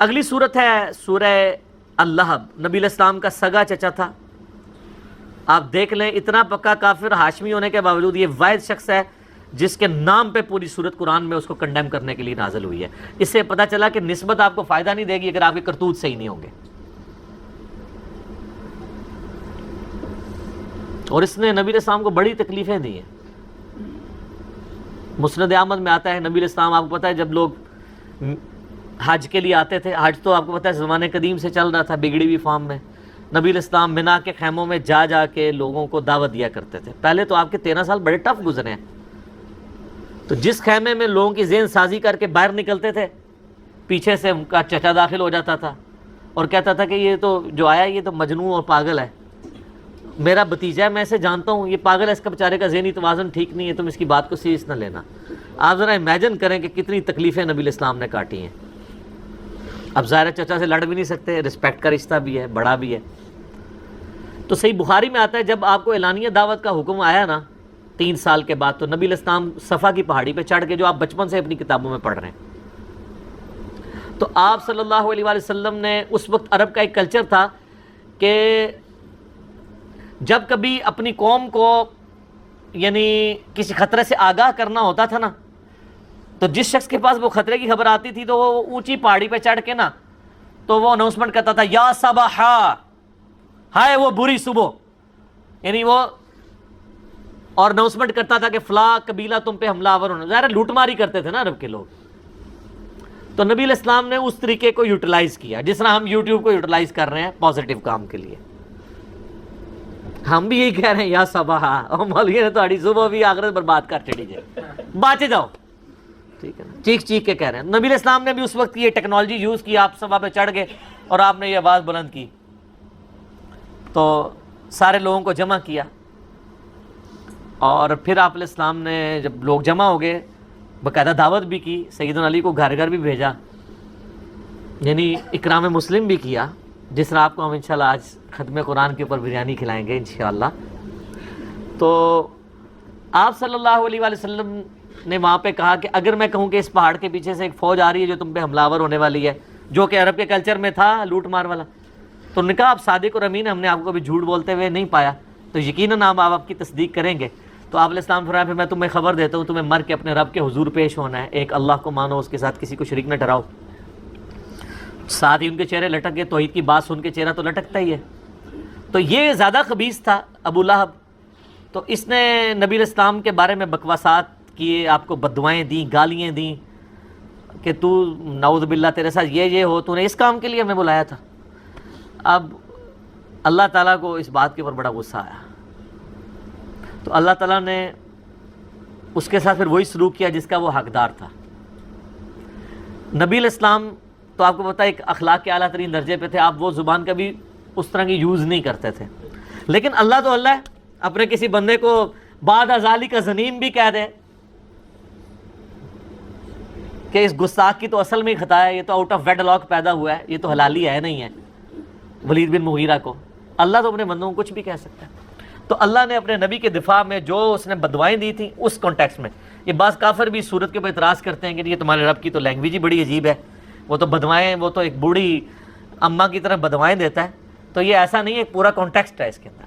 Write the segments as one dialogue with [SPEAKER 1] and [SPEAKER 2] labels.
[SPEAKER 1] اگلی صورت ہے سورہ اللہب. نبی علیہ السلام کا سگا چچا تھا. آپ دیکھ لیں اتنا پکا کافر ہاشمی ہونے کے باوجود یہ واحد شخص ہے جس کے نام پہ پوری سورت قرآن میں اس کو کنڈیم کرنے کے لیے نازل ہوئی ہے. اس سے پتہ چلا کہ نسبت آپ کو فائدہ نہیں دے گی اگر آپ کے کرتوت صحیح نہیں ہوں گے. اور اس نے نبی علیہ السلام کو بڑی تکلیفیں دی ہیں. مسند احمد میں آتا ہے نبی علیہ السلام، آپ کو پتہ ہے جب لوگ حج کے لیے آتے تھے، حج تو آپ کو پتہ ہے زمانے قدیم سے چل رہا تھا بگڑی ہوئی فارم میں، نبی علیہ السلام منا کے خیموں میں جا جا کے لوگوں کو دعوت دیا کرتے تھے. پہلے تو آپ کے 13 سال بڑے ٹف گزرے ہیں. تو جس خیمے میں لوگوں کی ذہن سازی کر کے باہر نکلتے تھے، پیچھے سے ان کا چچا داخل ہو جاتا تھا اور کہتا تھا کہ یہ تو جو آیا یہ تو مجنون اور پاگل ہے، میرا بھتیجا ہے، میں اسے جانتا ہوں، یہ پاگل ہے، اس کا بیچارے کا ذہنی توازن ٹھیک نہیں ہے، تم اس کی بات کو سیریس نہ لینا. آپ ذرا امیجن کریں کہ کتنی تکلیفیں نبی علیہ السلام نے کاٹی ہیں. اب ظاہر چچا سے لڑ بھی نہیں سکتے، رسپیکٹ کا رشتہ بھی ہے، بڑا بھی ہے. تو صحیح بخاری میں آتا ہے جب آپ کو اعلانیہ دعوت کا حکم آیا نا 3 سال کے بعد، تو نبی علیہ السلام صفا کی پہاڑی پہ چڑھ کے، جو آپ بچپن سے اپنی کتابوں میں پڑھ رہے ہیں، تو آپ صلی اللہ علیہ وآلہ وسلم نے اس وقت عرب کا ایک کلچر تھا کہ جب کبھی اپنی قوم کو یعنی کسی خطرے سے آگاہ کرنا ہوتا تھا نا، تو جس شخص کے پاس وہ خطرے کی خبر آتی تھی تو وہ اونچی پہاڑی پہ چڑھ کے نا تو وہ اناؤنسمنٹ کرتا تھا یا صباحا، ہائے وہ بری صبح، یعنی وہ اور اناؤنسمنٹ کرتا تھا کہ فلاں قبیلہ تم پہ حملہ آور ہونا. ظاہر لوٹ ماری کرتے تھے نا عرب کے لوگ. تو نبی علیہ السلام نے اس طریقے کو یوٹیلائز کیا جس طرح ہم یوٹیوب کو یوٹیلائز کر رہے ہیں پازیٹیو کام کے لیے. ہم بھی یہی کہہ رہے ہیں یا صباحا، اور مولوی نے تو صبح بھی آخرت برباد کر چڑی جائے، باچے جاؤ، ٹھیک ہے نا، چیخ چیخ کے کہہ رہے ہیں. نبی علیہ السلام نے بھی اس وقت یہ ٹیکنالوجی یوز کی. آپ صبح پہ چڑھ گئے اور آپ نے یہ آواز بلند کی تو سارے لوگوں کو جمع کیا، اور پھر آپ علیہ السلام نے جب لوگ جمع ہو گئے باقاعدہ دعوت بھی کی، سیدنا علی کو گھر گھر بھی بھیجا، یعنی اکرام مسلم بھی کیا، جس طرح آپ کو ہم انشاءاللہ آج ختم قرآن کے اوپر بریانی کھلائیں گے انشاءاللہ. تو آپ صلی اللہ علیہ وآلہ وسلم نے وہاں پہ کہا کہ اگر میں کہوں کہ اس پہاڑ کے پیچھے سے ایک فوج آ رہی ہے جو تم پہ حملہ آور ہونے والی ہے، جو کہ عرب کے کلچر میں تھا لوٹ مار والا، تو انہوں نے کہا آپ صادق اور امین، ہم نے آپ کو بھی جھوٹ بولتے ہوئے نہیں پایا، تو یقیناً آپ کی تصدیق کریں گے. تو آپ علیہ السلام فرمایا پھر میں تمہیں خبر دیتا ہوں، تمہیں مر کے اپنے رب کے حضور پیش ہونا ہے، ایک اللہ کو مانو، اس کے ساتھ کسی کو شریک نہ ٹھہراؤ. ساتھ ہی ان کے چہرے لٹک گئے، توحید کی بات سن کے چہرہ تو لٹکتا ہی ہے. تو یہ زیادہ خبیث تھا ابو لہب. تو اس نے نبی علیہ السلام کے بارے میں بکواسات کیے، آپ کو بددعائیں دیں، گالیاں دیں کہ تو نعوذ باللہ تیرے ساتھ یہ ہو، تو نے اس کام کے لیے ہمیں بلایا تھا. اب اللہ تعالیٰ کو اس بات کے اوپر بڑا غصہ آیا، تو اللہ تعالیٰ نے اس کے ساتھ پھر وہی سلوک کیا جس کا وہ حقدار تھا. نبی علیہ السلام تو آپ کو پتہ ایک اخلاق کے اعلیٰ ترین درجے پہ تھے، آپ وہ زبان کبھی اس طرح کی یوز نہیں کرتے تھے. لیکن اللہ تو اللہ ہے، اپنے کسی بندے کو بعد ازالی کا زنیم بھی کہہ دے کہ اس گستاخ کی تو اصل میں ہی خطا ہے، یہ تو آؤٹ آف ویڈ لاک پیدا ہوا ہے، یہ تو حلالی ہے نہیں ہے، ولید بن مغیرہ کو. اللہ تو اپنے بندوں کو کچھ بھی کہہ سکتا ہے. تو اللہ نے اپنے نبی کے دفاع میں جو اس نے بددعائیں دی تھیں اس کانٹیکسٹ میں، یہ بعض کافر بھی صورت کے اوپر اعتراض کرتے ہیں کہ یہ تمہارے رب کی تو لینگویج ہی بڑی عجیب ہے، وہ تو بددعائیں، وہ تو ایک بوڑھی اماں کی طرح بددعائیں دیتا ہے. تو یہ ایسا نہیں ہے، ایک پورا کانٹیکسٹ ہے اس کے اندر.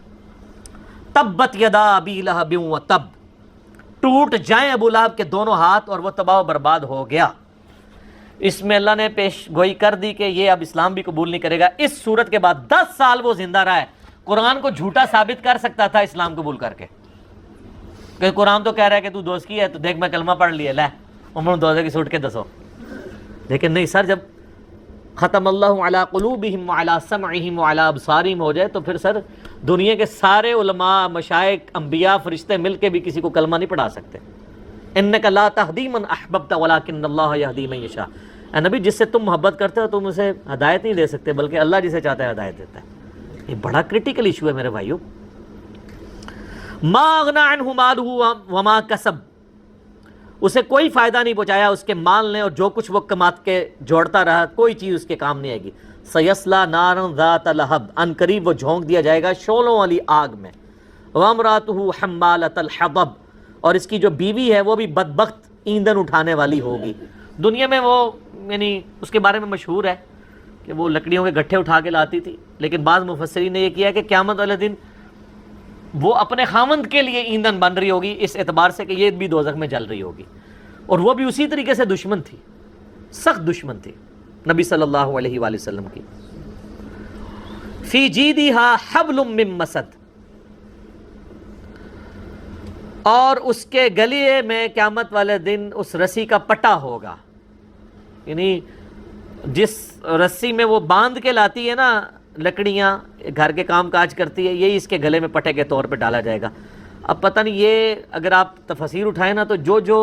[SPEAKER 1] تبت یدا ابی لہب وتب، ٹوٹ جائیں ابو لہب کے دونوں ہاتھ اور وہ تباہ و برباد ہو گیا. اس میں اللہ نے پیش گوئی کر دی کہ یہ اب اسلام بھی قبول نہیں کرے گا. اس صورت کے بعد 10 سال وہ زندہ رہا ہے. قرآن کو جھوٹا ثابت کر سکتا تھا اسلام قبول کر کے، کہ قرآن تو کہہ رہا ہے کہ تو دوست کی ہے، تو دیکھ میں کلمہ پڑھ لیا، لے عمر دوزے کی سوٹ کے دسو. لیکن نہیں سر، جب ختم اللہ علی قلوبہم وعلی سمعہم وعلی ابصارہم ہو جائے تو پھر سر دنیا کے سارے علماء، مشائخ، انبیاء، فرشتے مل کے بھی کسی کو کلمہ نہیں پڑھا سکتے. انک لا تہدی من احببت ولکن اللہ یہدی من یشاء. اے نبی، جس سے تم محبت کرتے ہو تم اسے ہدایت نہیں دے سکتے، بلکہ اللہ جسے چاہتا ہے ہدایت دیتا ہے. یہ بڑا کرٹیکل ایشو ہے میرے بھائیو. ما اغنی عنہ مالہ وما کسب، اسے کوئی فائدہ نہیں پہنچایا اس کے مال نے اور جو کچھ وہ کمات کے جوڑتا رہا، کوئی چیز اس کے کام نہیں آئے گی. سیصلی نارا ذات لہب، ان قریب وہ جھونک دیا جائے گا شعلوں والی آگ میں. وامرأتہ حمالۃ الحطب، اور اس کی جو بیوی ہے وہ بھی بدبخت ایندھن اٹھانے والی ہوگی. دنیا میں وہ یعنی اس کے بارے میں مشہور ہے کہ وہ لکڑیوں کے گٹھے اٹھا کے لاتی تھی، لیکن بعض مفسرین نے یہ کیا کہ قیامت والے دن وہ اپنے خاوند کے لیے ایندھن بن رہی ہوگی، اس اعتبار سے کہ یہ بھی دوزخ میں جل رہی ہوگی، اور وہ بھی اسی طریقے سے دشمن تھی، سخت دشمن تھی نبی صلی اللہ علیہ وآلہ وسلم کی۔ فی جیدہا حبل من مسد، اور اس کے گلے میں قیامت والے دن اس رسی کا پٹا ہوگا، یعنی جس رسی میں وہ باندھ کے لاتی ہے نا لکڑیاں، گھر کے کام کاج کرتی ہے، یہی اس کے گلے میں پٹے کے طور پہ ڈالا جائے گا۔ اب پتہ نہیں یہ اگر آپ تفسیر اٹھائیں نا تو جو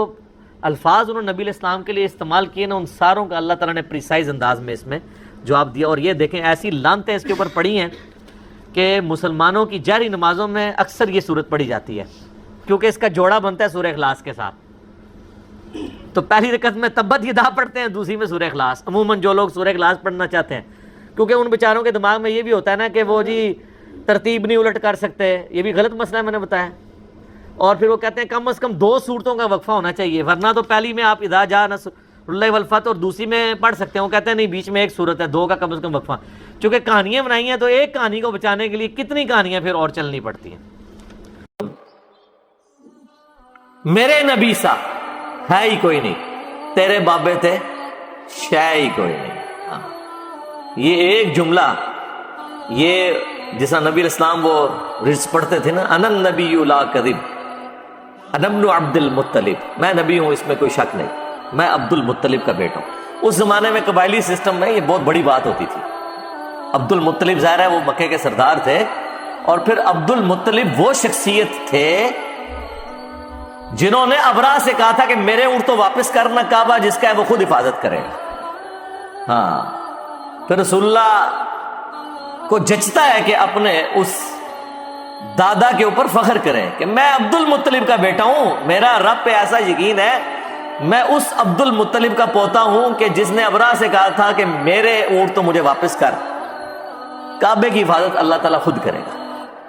[SPEAKER 1] الفاظ انہوں نے نبی علیہ السلام کے لیے استعمال کیے نا، ان ساروں کا اللہ تعالیٰ نے پریسائز انداز میں اس میں جواب دیا۔ اور یہ دیکھیں ایسی لعنتیں اس کے اوپر پڑی ہیں کہ مسلمانوں کی جہری نمازوں میں اکثر یہ صورت پڑھی جاتی ہے، کیونکہ اس کا جوڑا بنتا ہے سورہ اخلاص کے ساتھ۔ تو پہلی رکعت میں تبت یدا پڑھتے ہیں، دوسری میں سورہ اخلاص۔ عموماً جو لوگ سورہ اخلاص پڑھنا چاہتے ہیں، کیونکہ ان بیچاروں کے دماغ میں یہ بھی ہوتا ہے نا کہ وہ جی ترتیب نہیں الٹ کر سکتے، یہ بھی غلط مسئلہ ہے میں نے بتایا، اور پھر وہ کہتے ہیں کم از کم 2 صورتوں کا وقفہ ہونا چاہیے، ورنہ تو پہلی میں آپ اذا جاء نصر اللہ والفتح اور دوسری میں پڑھ سکتے ہیں۔ وہ کہتے ہیں نہیں، بیچ میں ایک صورت ہے، 2 کا کم از کم وقفہ، چونکہ کہانیاں بنائی ہیں تو ایک کہانی کو بچانے کے لیے کتنی کہانیاں پھر اور چلنی پڑتی ہیں۔ میرے نبی سا ہے ہی کوئی نہیں، تیرے بابے تھے شے ہی کوئی نہیں۔ یہ ایک جملہ، یہ جس طرح نبی علیہ السلام وہ رجز پڑھتے تھے نا، انا النبی لا کذب انا ابن عبد المطلب، میں نبی ہوں اس میں کوئی شک نہیں، میں عبد المطلب کا بیٹا ہوں۔ اس زمانے میں قبائلی سسٹم میں یہ بہت بڑی بات ہوتی تھی۔ عبد المطلب ظاہر ہے وہ مکے کے سردار تھے، اور پھر عبد المطلب وہ شخصیت تھے جنہوں نے ابرا سے کہا تھا کہ میرے اونٹ تو واپس کرنا کعبہ جس کا ہے وہ خود حفاظت کرے گا۔ ہاں، پھر رسول اللہ کو جچتا ہے کہ اپنے اس دادا کے اوپر فخر کریں کہ میں عبد المطلب کا بیٹا ہوں، میرا رب پہ ایسا یقین ہے، میں اس عبد المطلب کا پوتا ہوں کہ جس نے ابرا سے کہا تھا کہ میرے اونٹ تو مجھے واپس کر۔ کعبے کی حفاظت اللہ تعالیٰ خود کرے گا،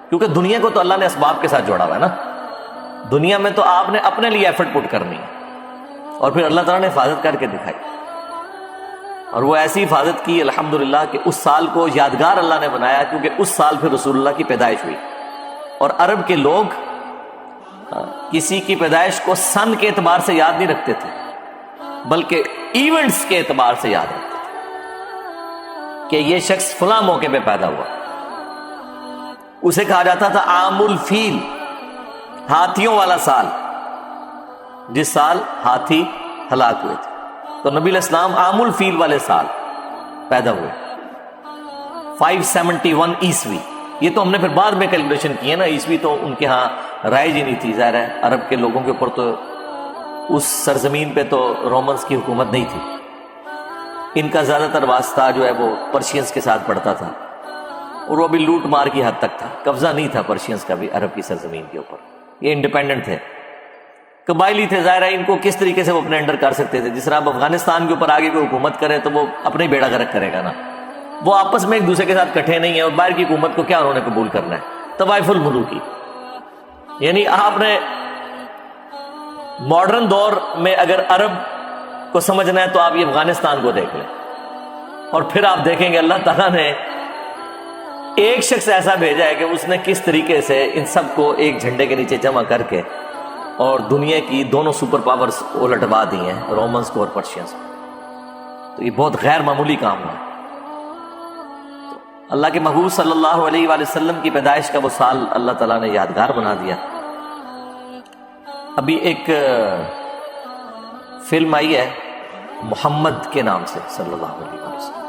[SPEAKER 1] کیونکہ دنیا کو تو اللہ نے اسباب کے ساتھ جوڑا ہوا ہے نا، دنیا میں تو آپ نے اپنے لیے ایفرٹ پٹ کرنی ہے، اور پھر اللہ تعالیٰ نے حفاظت کر کے دکھائی، اور وہ ایسی حفاظت کی الحمدللہ کہ اس سال کو یادگار اللہ نے بنایا، کیونکہ اس سال پھر رسول اللہ کی پیدائش ہوئی۔ اور عرب کے لوگ کسی کی پیدائش کو سن کے اعتبار سے یاد نہیں رکھتے تھے، بلکہ ایونٹس کے اعتبار سے یاد رکھتے تھے کہ یہ شخص فلاں موقع پہ پیدا ہوا۔ اسے کہا جاتا تھا عام الفیل، ہاتھیوں والا سال، جس سال ہاتھی ہلاک ہوئے تھے۔ تو نبی علیہ السلام عام الفیل والے سال پیدا ہوئے، 571 عیسوی۔ یہ تو ہم نے پھر بعد میں کیلکولیشن کی ہے نا، عیسوی تو ان کے ہاں رائج ہی نہیں تھی، ظاہر ہے عرب کے لوگوں کے اوپر تو اس سرزمین پہ تو رومنز کی حکومت نہیں تھی، ان کا زیادہ تر واسطہ جو ہے وہ پرشینز کے ساتھ پڑتا تھا، اور وہ بھی لوٹ مار کی حد تک تھا، قبضہ نہیں تھا پرشینز کا بھی عرب کی سرزمین کے اوپر، یہ انڈیپینڈنٹ تھے، قبائلی تھے، ظاہر ہے ان کو کس طریقے سے وہ اپنے انڈر کر سکتے تھے۔ جس طرح اب افغانستان کے اوپر آگے کوئی حکومت کرے تو وہ اپنے بیڑا غرق کرے گا نا، وہ آپس میں ایک دوسرے کے ساتھ کٹھے نہیں ہیں، اور باہر کی حکومت کو کیا انہوں نے قبول کرنا ہے، طوائف الملوکی۔ یعنی آپ نے ماڈرن دور میں اگر عرب کو سمجھنا ہے تو آپ یہ افغانستان کو دیکھ لیں، اور پھر آپ دیکھیں گے اللہ تعالیٰ نے ایک شخص ایسا بھیجا ہے کہ اس نے کس طریقے سے ان سب کو ایک جھنڈے کے نیچے جمع کر کے اور دنیا کی دونوں سپر پاورز الٹوا دی ہیں، رومنز کو اور پرشینز کو۔ تو یہ بہت غیر معمولی کام ہے۔ اللہ کے محبوب صلی اللہ علیہ وآلہ وسلم کی پیدائش کا وہ سال اللہ تعالیٰ نے یادگار بنا دیا۔ ابھی ایک فلم آئی ہے محمد کے نام سے صلی اللہ علیہ وآلہ وسلم،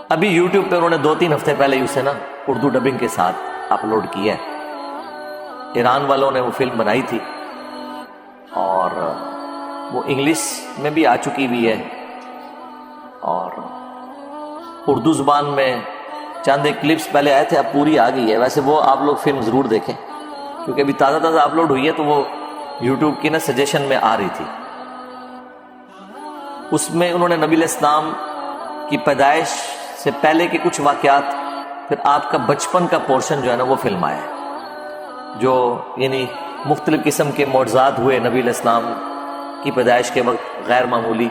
[SPEAKER 1] ابھی یوٹیوب پہ انہوں نے 2-3 ہفتے پہلے اسے نا اردو ڈبنگ کے ساتھ اپلوڈ کیا ہے۔ ایران والوں نے وہ فلم بنائی تھی، اور وہ انگلش میں بھی آ چکی بھی ہے، اور اردو زبان میں چند ایک کلپس پہلے آئے تھے، اب پوری آ گئی ہے۔ ویسے وہ آپ لوگ فلم ضرور دیکھیں، کیونکہ ابھی تازہ تازہ اپلوڈ ہوئی ہے، تو وہ یوٹیوب کی نا سجیشن میں آ رہی تھی۔ اس میں انہوں نے نبی علیہ السلام کی پیدائش سے پہلے کے کچھ واقعات، پھر آپ کا بچپن کا پورشن جو ہے نا وہ فلم آیا ہے، جو یعنی مختلف قسم کے معجزات ہوئے نبی علیہ السلام کی پیدائش کے وقت غیر معمولی۔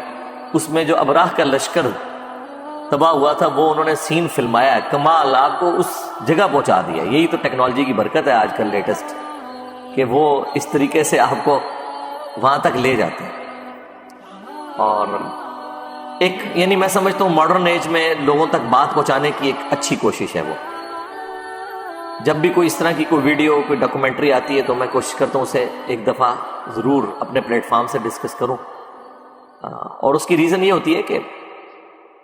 [SPEAKER 1] اس میں جو ابراہ کا لشکر تباہ ہوا تھا وہ انہوں نے سین فلمایا ہے، کمال، آپ کو اس جگہ پہنچا دیا. یہی تو ٹیکنالوجی کی برکت ہے آج کل لیٹسٹ، کہ وہ اس طریقے سے آپ کو وہاں تک لے جاتے ہیں. اور ایک یعنی میں سمجھتا ہوں ماڈرن ایج میں لوگوں تک بات پہنچانے کی ایک اچھی کوشش ہے وہ. جب بھی کوئی اس طرح کی کوئی ویڈیو، کوئی ڈاکومنٹری آتی ہے تو میں کوشش کرتا ہوں اسے ایک دفعہ ضرور اپنے پلیٹ فارم سے ڈسکس کروں. اور اس کی ریزن یہ ہوتی ہے کہ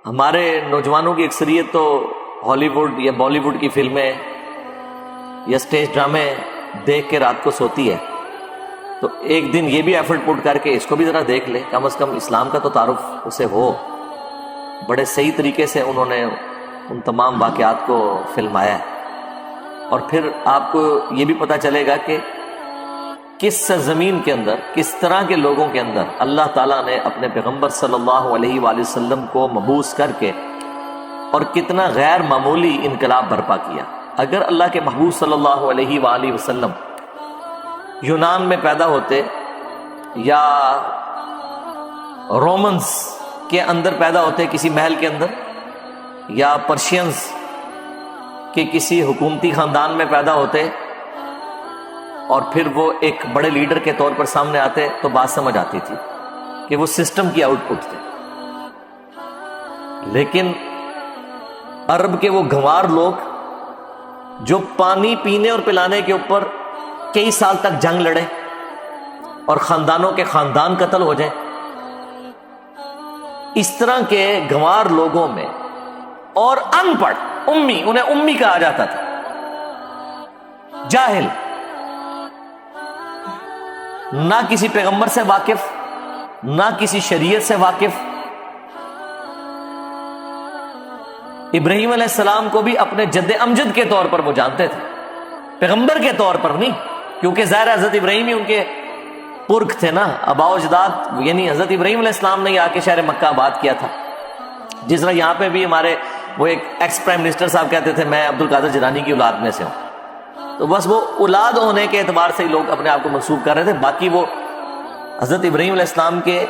[SPEAKER 1] ہمارے نوجوانوں کی اکثریت تو ہالی ووڈ یا بالی ووڈ کی فلمیں یا اسٹیج ڈرامے دیکھ کے رات کو سوتی ہے. تو ایک دن یہ بھی ایفرٹ پٹ کر کے اس کو بھی ذرا دیکھ لے، کم از کم اسلام کا تو تعارف اسے ہو. بڑے صحیح طریقے سے انہوں نے ان تمام واقعات کو فلمایا ہے. اور پھر آپ کو یہ بھی پتہ چلے گا کہ کس سرزمین کے اندر، کس طرح کے لوگوں کے اندر اللہ تعالیٰ نے اپنے پیغمبر صلی اللہ علیہ وآلہ وسلم کو مبعوث کر کے اور کتنا غیر معمولی انقلاب برپا کیا. اگر اللہ کے محبوب صلی اللہ علیہ وآلہ وسلم یونان میں پیدا ہوتے یا رومنز کے اندر پیدا ہوتے، کسی محل کے اندر، یا پرشینز کے کسی حکومتی خاندان میں پیدا ہوتے، اور پھر وہ ایک بڑے لیڈر کے طور پر سامنے آتے، تو بات سمجھ آتی تھی کہ وہ سسٹم کی آؤٹ پٹ تھے. لیکن عرب کے وہ گنوار لوگ جو پانی پینے اور پلانے کے اوپر کئی سال تک جنگ لڑے اور خاندانوں کے خاندان قتل ہو جائیں، اس طرح کے گنوار لوگوں میں، اور ان پڑھ، امی، انہیں امی کہا جاتا تھا، جاہل، نہ کسی پیغمبر سے واقف، نہ کسی شریعت سے واقف. ابراہیم علیہ السلام کو بھی اپنے جد امجد کے طور پر وہ جانتے تھے، پیغمبر کے طور پر نہیں، کیونکہ ظاہر حضرت ابراہیم ہی ان کے پرکھ تھے نا، آباء و اجداد، یعنی حضرت ابراہیم علیہ السلام نے آ کے شہر مکہ آباد کیا تھا. جس طرح یہاں پہ بھی ہمارے وہ ایک ایکس پرائم منسٹر صاحب کہتے تھے میں عبد القادر جیلانی کی اولاد میں سے ہوں، تو بس وہ اولاد ہونے کے اعتبار سے ہی لوگ اپنے آپ کو منسوب کر رہے تھے، باقی وہ حضرت ابراہیم علیہ السلام کے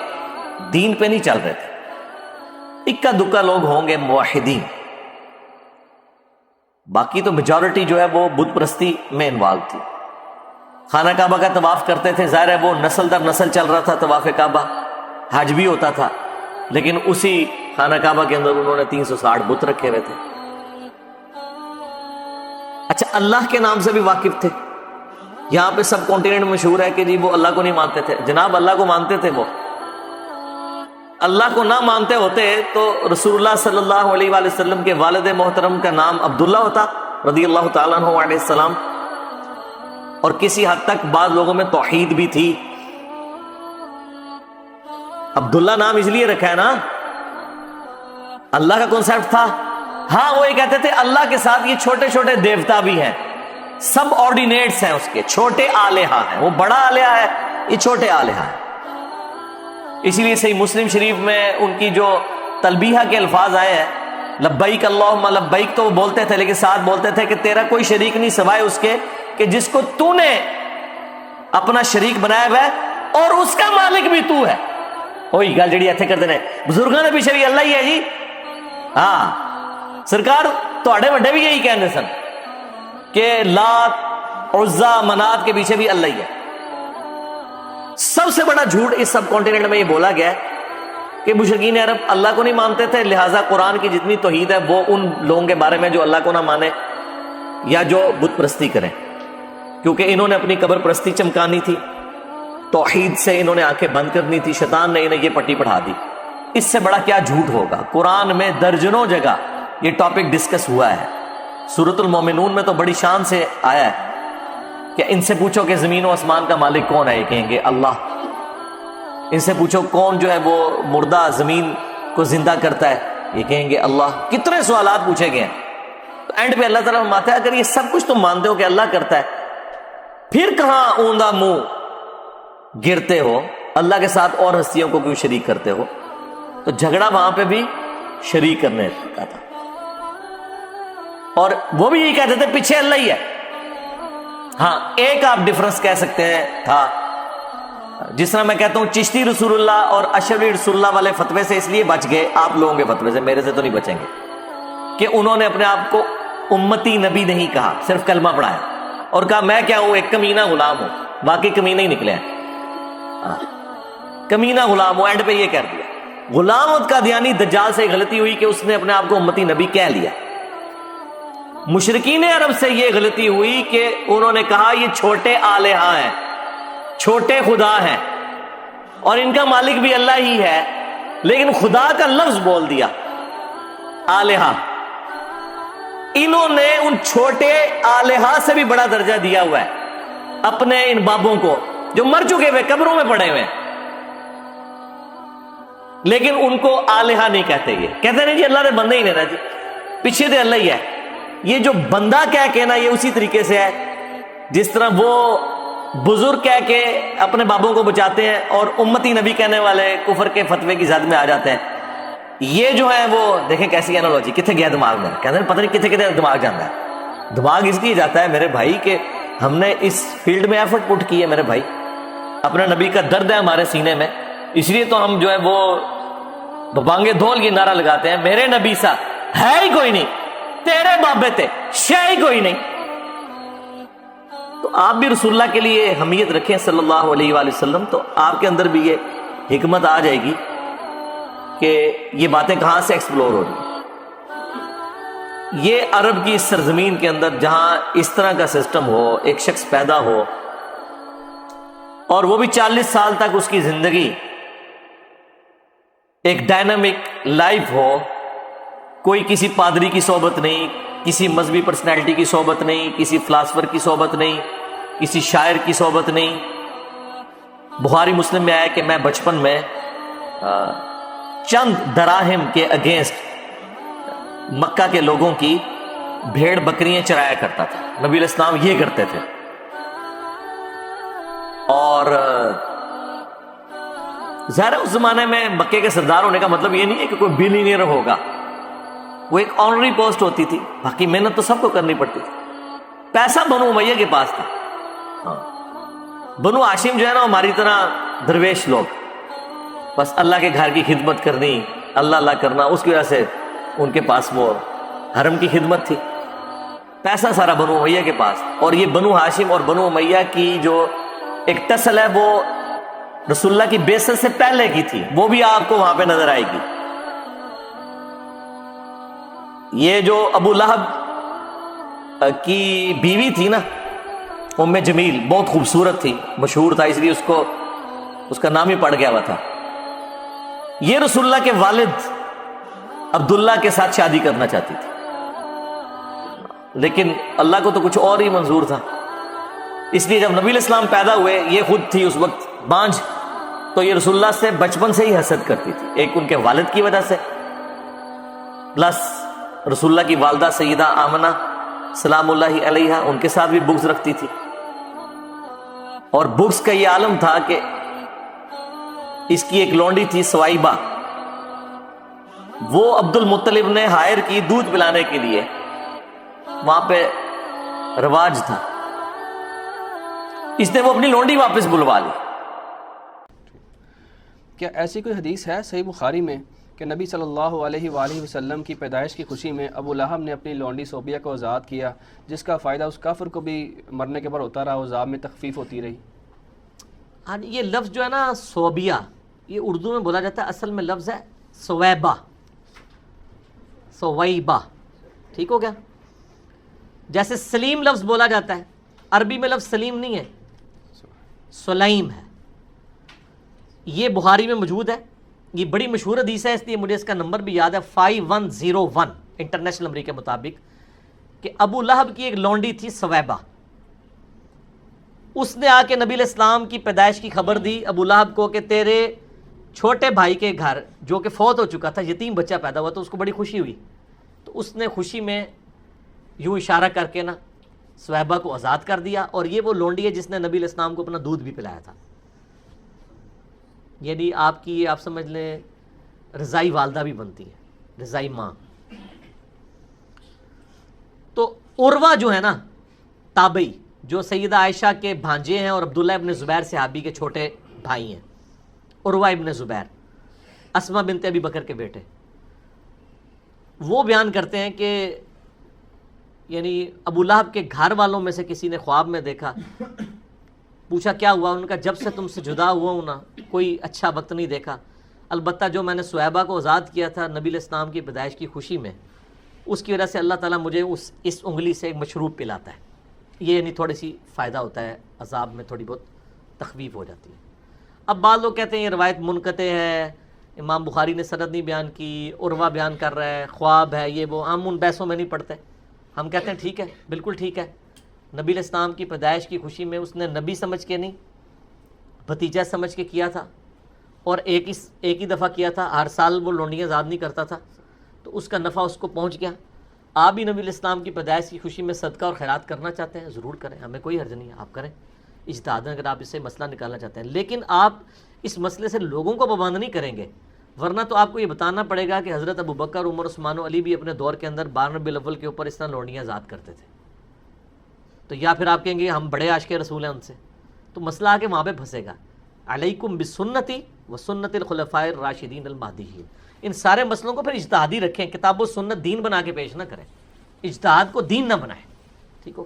[SPEAKER 1] دین پہ نہیں چل رہے تھے. اکا دکا لوگ ہوں گے موحدین، باقی تو میجورٹی جو ہے وہ بت پرستی میں انوالو تھی. خانہ کعبہ کا طواف کرتے تھے، ظاہر ہے وہ نسل در نسل چل رہا تھا طواف کعبہ، حج بھی ہوتا تھا، لیکن اسی خانہ کعبہ کے اندر انہوں نے 360 بت رکھے ہوئے تھے. اچھا، اللہ کے نام سے بھی واقف تھے. یہاں پہ سب کانٹیننٹ میں مشہور ہے کہ جی وہ اللہ کو نہیں مانتے تھے. جناب اللہ کو مانتے تھے. وہ اللہ کو نہ مانتے ہوتے تو رسول اللہ صلی اللہ علیہ وآلہ وسلم کے والد محترم کا نام عبداللہ ہوتا رضی اللہ تعالیٰ عنہ علیہ السلام، اور کسی حد تک بعض لوگوں میں توحید بھی تھی. عبداللہ نام اس لیے رکھا ہے نا، اللہ کا کنسیپٹ تھا. ہاں وہ یہ کہتے تھے اللہ کے ساتھ یہ چھوٹے چھوٹے دیوتا بھی ہیں، سب آرڈینیٹس ہیں اس کے، چھوٹے آلہہ ہیں. وہ بڑا آلہہ ہے، یہ چھوٹے آلہہ ہیں. اسی لیے صحیح مسلم شریف میں ان کی جو تلبیہ کے الفاظ آئے ہیں، لبیک اللہم لبیک، تو وہ بولتے تھے لیکن ساتھ بولتے تھے کہ تیرا کوئی شریک نہیں سوائے اس کے کہ جس کو تو نے اپنا شریک بنایا ہوا ہے، اور اس کا مالک بھی تو ہے. وہی گل جڑی ایتھے کرتے ہیں بزرگاں نے پیچھے بھی اللہ ہی ہے جی. ہاں سرکار تواڈے وڈے بھی یہی کہندے سن کہ لات عزا منات کے پیچھے بھی اللہ ہی ہے. سب سے بڑا جھوٹ اس سب کانٹیننٹ میں یہ بولا گیا ہے کہ مشرکین عرب اللہ کو نہیں مانتے تھے، لہٰذا قرآن کی جتنی توحید ہے وہ ان لوگوں کے بارے میں جو اللہ کو نہ مانے یا جو بت پرستی کریں، کیونکہ انہوں نے اپنی قبر پرستی چمکانی تھی، توحید سے انہوں نے آنکھیں بند کرنی تھی. شیطان نے انہیں یہ پٹی پڑھا دی. اس سے بڑا کیا جھوٹ ہوگا. قرآن میں درجنوں جگہ یہ ٹاپک ڈسکس ہوا ہے. سورۃ المومنون میں تو بڑی شان سے آیا ہے کہ ان سے پوچھو کہ زمین و آسمان کا مالک کون ہے، یہ کہیں گے اللہ. ان سے پوچھو کون جو ہے وہ مردہ زمین کو زندہ کرتا ہے، یہ کہیں گے اللہ. کتنے سوالات پوچھے گئے ہیں. تو اینڈ پہ اللہ تعالیٰ فرماتا ہے اگر یہ سب کچھ تم مانتے ہو کہ اللہ کرتا ہے، پھر کہاں اوندا منہ گرتے ہو، اللہ کے ساتھ اور ہستیوں کو کیوں شریک کرتے ہو؟ تو جھگڑا وہاں پہ بھی شریک کرنے کا تھا. اور وہ بھی یہی کہتے تھے پیچھے اللہ ہی ہے. ہاں ایک آپ ڈفرنس کہہ سکتے ہیں تھا جس طرح میں کہتا ہوں چشتی رسول اللہ اور اشعری رسول اللہ والے فتوے سے اس لیے بچ گئے، آپ لوگوں کے فتوے سے، میرے سے تو نہیں بچیں گے، کہ انہوں نے اپنے آپ کو امتی نبی نہیں کہا، صرف کلمہ پڑھایا اور کہا میں کیا ہوں، ایک کمینہ غلام ہوں، باقی کمینہ ہی نکلے ہیں، کمینہ غلام ہوں، اینڈ پہ یہ کہہ دیا۔ غلام القادیانی دجال سے غلطی ہوئی کہ اس نے اپنے آپ کو امتی نبی کہہ لیا۔ مشرکین عرب سے یہ غلطی ہوئی کہ انہوں نے کہا یہ چھوٹے آلہہ ہیں، چھوٹے خدا ہیں، اور ان کا مالک بھی اللہ ہی ہے، لیکن خدا کا لفظ بول دیا آلہہ۔ انہوں نے ان چھوٹے آلہہ سے بھی بڑا درجہ دیا ہوا ہے اپنے ان بابوں کو جو مر چکے ہوئے قبروں میں پڑے ہوئے، لیکن ان کو آلہہ نہیں کہتے، یہ کہتے نہیں جی اللہ نے بندہ ہی نہیں رہا جی، پیچھے دے اللہ ہی ہے۔ یہ جو بندہ کہہ کے نا یہ اسی طریقے سے ہے جس طرح وہ بزرگ کہہ کے اپنے بابوں کو بچاتے ہیں اور امتی نبی کہنے والے کفر کے فتوے کی زد میں آ جاتے ہیں۔ یہ جو ہے وہ دیکھیں کیسی انالوجی، کتنے گیا دماغ میں، کہتے ہیں پتہ نہیں کتنے کتنے دماغ جاتا ہے۔ دماغ اس لیے جاتا ہے میرے بھائی کہ ہم نے اس فیلڈ میں ایفرٹ پٹ کی ہے میرے بھائی، اپنے نبی کا درد ہے ہمارے سینے میں، اس لیے تو ہم جو ہے وہ بانگے دھول یہ نعرہ لگاتے ہیں میرے نبی سا ہے ہی کوئی نہیں، تیرے بابے تے شے ہی کوئی نہیں۔ تو آپ بھی رسول اللہ کے لیے حمیت رکھیں صلی اللہ علیہ وآلہ وسلم، تو آپ کے اندر بھی یہ حکمت آ جائے گی کہ یہ باتیں کہاں سے ایکسپلور ہو رہی۔ یہ عرب کی اس سرزمین کے اندر جہاں اس طرح کا سسٹم ہو، ایک شخص پیدا ہو اور وہ بھی 40 سال تک اس کی زندگی ایک ڈائنامک لائف ہو، کوئی کسی پادری کی صحبت نہیں، کسی مذہبی پرسنالٹی کی صحبت نہیں، کسی فلاسفر کی صحبت نہیں، کسی شاعر کی صحبت نہیں۔ بخاری مسلم میں آیا کہ میں بچپن میں چند دراہم کے اگینسٹ مکہ کے لوگوں کی بھیڑ بکریاں چرایا کرتا تھا، نبی علیہ السلام یہ کرتے تھے۔ اور ظاہر ہے اس زمانے میں مکے کے سردار ہونے کا مطلب یہ نہیں ہے کہ کوئی بلینئر ہوگا، وہ ایک آنری پوسٹ ہوتی تھی، باقی محنت تو سب کو کرنی پڑتی تھی۔ پیسہ بنو امیہ کے پاس تھا، بنو ہاشم جو ہے نا ہماری طرح درویش لوگ، بس اللہ کے گھر کی خدمت کرنی، اللہ اللہ کرنا، اس کی وجہ سے ان کے پاس وہ حرم کی خدمت تھی۔ پیسہ سارا بنو امیہ کے پاس، اور یہ بنو ہاشم اور بنو امیہ کی جو ایک ٹسل ہے وہ رسول اللہ کی بعثت سے پہلے کی تھی، وہ بھی آپ کو وہاں پہ نظر آئے گی۔ یہ جو ابو لہب کی بیوی تھی نا ام جمیل، بہت خوبصورت تھی، مشہور تھا، اس لیے اس کا نام ہی پڑ گیا ہوا تھا۔ یہ رسول اللہ کے والد عبداللہ کے ساتھ شادی کرنا چاہتی تھی، لیکن اللہ کو تو کچھ اور ہی منظور تھا، اس لیے جب نبی علیہ السلام پیدا ہوئے، یہ خود تھی اس وقت بانجھ، تو یہ رسول اللہ سے بچپن سے ہی حسد کرتی تھی، ایک ان کے والد کی وجہ سے، پلس رسول اللہ کی والدہ سیدہ آمنہ سلام اللہ علیہ ان کے ساتھ بھی بغض رکھتی تھی۔ اور بغض کا یہ عالم تھا کہ اس کی ایک لونڈی تھی سوائبہ، وہ عبد المطلب نے ہائر کی دودھ پلانے کے لیے، وہاں پہ رواج تھا، اس نے وہ اپنی لونڈی واپس بلوا لی۔
[SPEAKER 2] کیا ایسی کوئی حدیث ہے صحیح بخاری میں کہ نبی صلی اللہ علیہ وآلہ وسلم کی پیدائش کی خوشی میں ابو لہب نے اپنی لونڈی صوبیہ کو آزاد کیا، جس کا فائدہ اس کافر کو بھی مرنے کے بعد ہوتا رہا، عذاب میں تخفیف ہوتی رہی؟
[SPEAKER 1] ہاں، یہ لفظ جو ہے نا صوبیہ، یہ اردو میں بولا جاتا ہے، اصل میں لفظ ہے سویبہ، سویبہ، ٹھیک ہو گیا؟ جیسے سلیم لفظ بولا جاتا ہے، عربی میں لفظ سلیم نہیں ہے، سلیم ہے۔ یہ بخاری میں موجود ہے، یہ بڑی مشہور حدیث ہے، اس لیے مجھے اس کا نمبر بھی یاد ہے، 5101 انٹرنیشنل نمبر کے مطابق، کہ ابو لہب کی ایک لونڈی تھی سویبہ، اس نے آ کے نبی علیہ السلام کی پیدائش کی خبر دی ابو لہب کو کہ تیرے چھوٹے بھائی کے گھر جو کہ فوت ہو چکا تھا، یتیم بچہ پیدا ہوا، تو اس کو بڑی خوشی ہوئی، تو اس نے خوشی میں یوں اشارہ کر کے نا سویبہ کو آزاد کر دیا، اور یہ وہ لونڈی ہے جس نے نبی علیہ السلام کو اپنا دودھ بھی پلایا تھا، یعنی آپ کی، آپ سمجھ لیں رضائی والدہ بھی بنتی ہے، رضائی ماں۔ تو عروہ جو ہے نا تابعی، جو سیدہ عائشہ کے بھانجے ہیں اور عبداللہ ابن زبیر صحابی کے چھوٹے بھائی ہیں، عروہ ابن زبیر، اسما بنت ابی بکر کے بیٹے، وہ بیان کرتے ہیں کہ یعنی ابو لہب کے گھر والوں میں سے کسی نے خواب میں دیکھا، پوچھا کیا ہوا، ان کا جب سے تم سے جدا ہوا ہوں نا کوئی اچھا وقت نہیں دیکھا، البتہ جو میں نے سویبہ کو آزاد کیا تھا نبی علیہ السلام کی پیدائش کی خوشی میں، اس کی وجہ سے اللہ تعالیٰ مجھے اس انگلی سے ایک مشروب پلاتا ہے، یہ یعنی تھوڑی سی فائدہ ہوتا ہے، عذاب میں تھوڑی بہت تخفیف ہو جاتی ہے۔ اب بعض لوگ کہتے ہیں یہ روایت منقطع ہے، امام بخاری نے سند نہیں بیان کی، عروہ بیان کر رہا ہے، خواب ہے، یہ وہ، ہم ان بحثوں میں نہیں پڑھتے، ہم کہتے ہیں ٹھیک ہے، بالکل ٹھیک ہے، نبی علیہ السلام کی پیدائش کی خوشی میں اس نے نبی سمجھ کے نہیں، بھتیجا سمجھ کے کیا تھا، اور ایک ہی دفعہ کیا تھا، ہر سال وہ لونڈیاں آزاد نہیں کرتا تھا، تو اس کا نفع اس کو پہنچ گیا۔ آپ بھی نبی علیہ السلام کی پیدائش کی خوشی میں صدقہ اور خیرات کرنا چاہتے ہیں، ضرور کریں، ہمیں کوئی حرج نہیں ہے، آپ کریں اجتہاد، اگر آپ اس سے مسئلہ نکالنا چاہتے ہیں، لیکن آپ اس مسئلے سے لوگوں کو پابند نہیں کریں گے، ورنہ تو آپ کو یہ بتانا پڑے گا کہ حضرت ابو بکر، عمر، عثمان و علی بھی اپنے دور کے اندر 12 ربیع الاول کے اوپر اس طرح لونڈیاں آزاد کرتے تھے، تو یا پھر آپ کہیں گے ہم بڑے عاشق رسول ہیں ان سے، تو مسئلہ آ کے وہاں پہ پھنسے گا۔ علیکم بسنتی و سنت الخلفاء الراشدین المہدیین، ان سارے مسئلوں کو پھر اجتہادی رکھیں، کتاب و سنت دین بنا کے پیش نہ کریں، اجتہاد کو دین نہ بنائیں، ٹھیک ہو۔